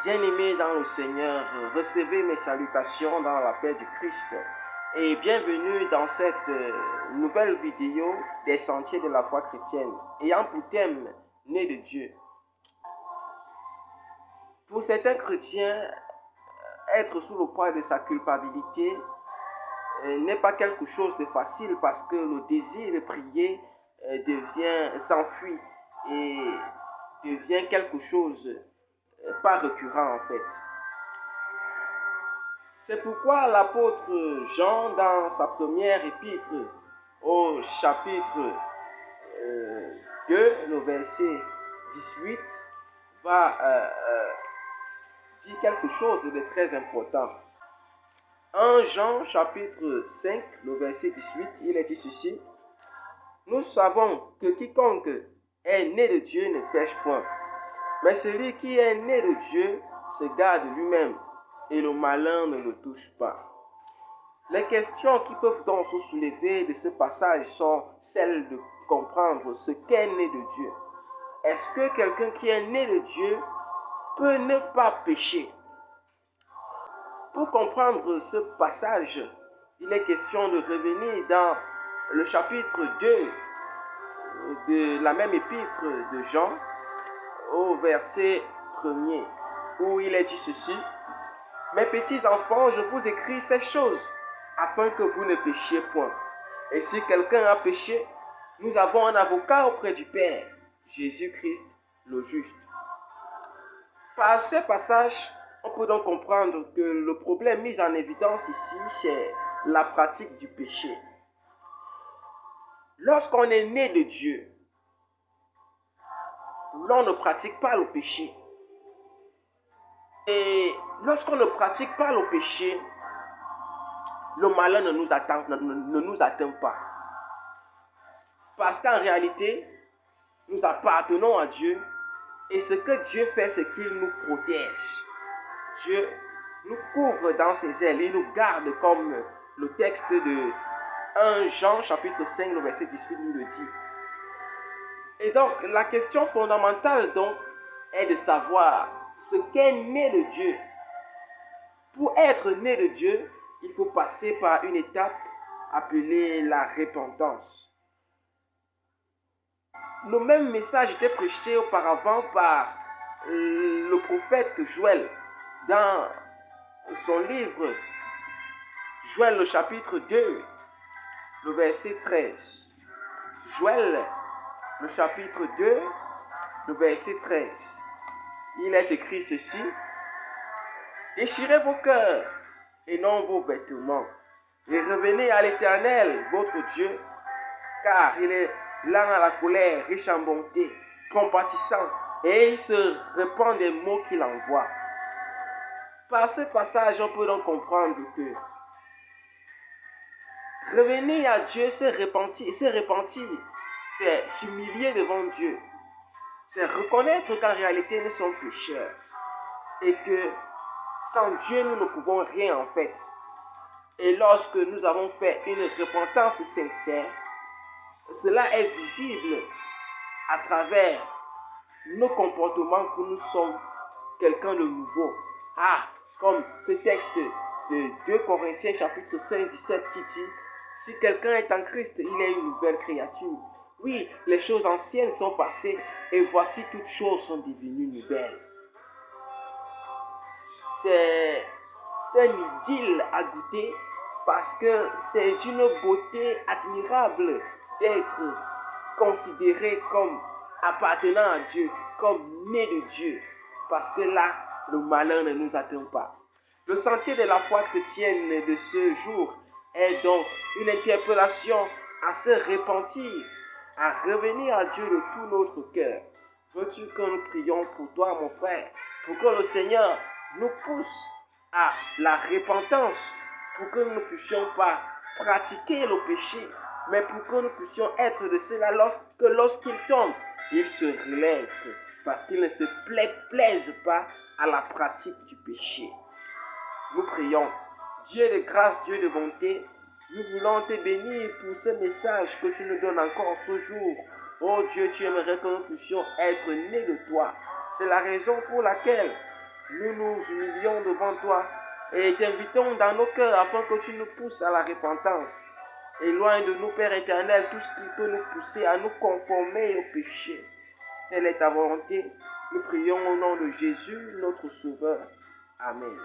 Bien-aimés dans le Seigneur, recevez mes salutations dans la paix du Christ et bienvenue dans cette nouvelle vidéo des sentiers de la foi chrétienne ayant pour thème Né de Dieu. Pour certains chrétiens, être sous le poids de sa culpabilité n'est pas quelque chose de facile parce que le désir de prier s'enfuit et devient quelque chose pas récurrent en fait. C'est pourquoi l'apôtre Jean, dans sa première épître, au chapitre 2, le verset 18, va dire quelque chose de très important. En Jean, chapitre 5, le verset 18, il est dit ceci: « Nous savons que quiconque est né de Dieu ne pêche point, mais celui qui est né de Dieu se garde lui-même, et le malin ne le touche pas. » Les questions qui peuvent donc se soulever de ce passage sont celles de comprendre ce qu'est né de Dieu. Est-ce que quelqu'un qui est né de Dieu peut ne pas pécher? Pour comprendre ce passage, il est question de revenir dans le chapitre 2 de la même épître de Jean, au verset 1er, où il est dit ceci: « Mes petits enfants, je vous écris ces choses afin que vous ne péchiez point. Et si quelqu'un a péché, nous avons un avocat auprès du Père, Jésus-Christ le juste. » Par ces passages, on peut donc comprendre que le problème mis en évidence ici, c'est la pratique du péché. Lorsqu'on est né de Dieu, l'on ne pratique pas le péché. Et lorsqu'on ne pratique pas le péché, le malin ne nous atteint pas. Parce qu'en réalité, nous appartenons à Dieu et ce que Dieu fait, c'est qu'il nous protège. Dieu nous couvre dans ses ailes et nous garde, comme le texte de 1 Jean chapitre 5, le verset 18 nous le dit. Et donc, la question fondamentale donc est de savoir ce qu'est né de Dieu. Pour être né de Dieu, il faut passer par une étape appelée la repentance. Le même message était prêché auparavant par le prophète Joël dans son livre Joël le chapitre 2, le verset 13. Joël le chapitre 2, le verset 13. Il est écrit ceci: « Déchirez vos cœurs et non vos vêtements, et revenez à l'Éternel, votre Dieu, car il est lent à la colère, riche en bonté, compatissant, et il se répand des mots qu'il envoie. » Par ce passage, on peut donc comprendre que revenir à Dieu, c'est repentir, c'est s'humilier devant Dieu, c'est reconnaître qu'en réalité nous sommes pécheurs et que sans Dieu nous ne pouvons rien en fait. Et lorsque nous avons fait une repentance sincère, cela est visible à travers nos comportements que nous sommes quelqu'un de nouveau. Comme ce texte de 2 Corinthiens chapitre 5, 17 qui dit: « Si quelqu'un est en Christ, il est une nouvelle créature. Oui, les choses anciennes sont passées et voici toutes choses sont devenues nouvelles. » C'est un idylle à goûter parce que c'est d'une beauté admirable d'être considéré comme appartenant à Dieu, comme né de Dieu, parce que là, le malin ne nous atteint pas. Le sentier de la foi chrétienne de ce jour est donc une interpellation à se repentir, à revenir à Dieu de tout notre cœur. Veux-tu que nous prions pour toi, mon frère, pour que le Seigneur nous pousse à la repentance, pour que nous ne puissions pas pratiquer le péché, mais pour que nous puissions être de ceux-là lorsqu'ils tombent, ils se relèvent, parce qu'ils ne se plaisent pas à la pratique du péché. Nous prions. Dieu de grâce, Dieu de bonté, nous voulons te bénir pour ce message que tu nous donnes encore ce jour. Oh Dieu, tu aimerais que nous puissions être nés de toi. C'est la raison pour laquelle nous nous humilions devant toi et t'invitons dans nos cœurs afin que tu nous pousses à la repentance. Éloigne de nous, Père éternel, tout ce qui peut nous pousser à nous conformer au péché. Si telle est ta volonté, nous prions au nom de Jésus, notre Sauveur. Amen.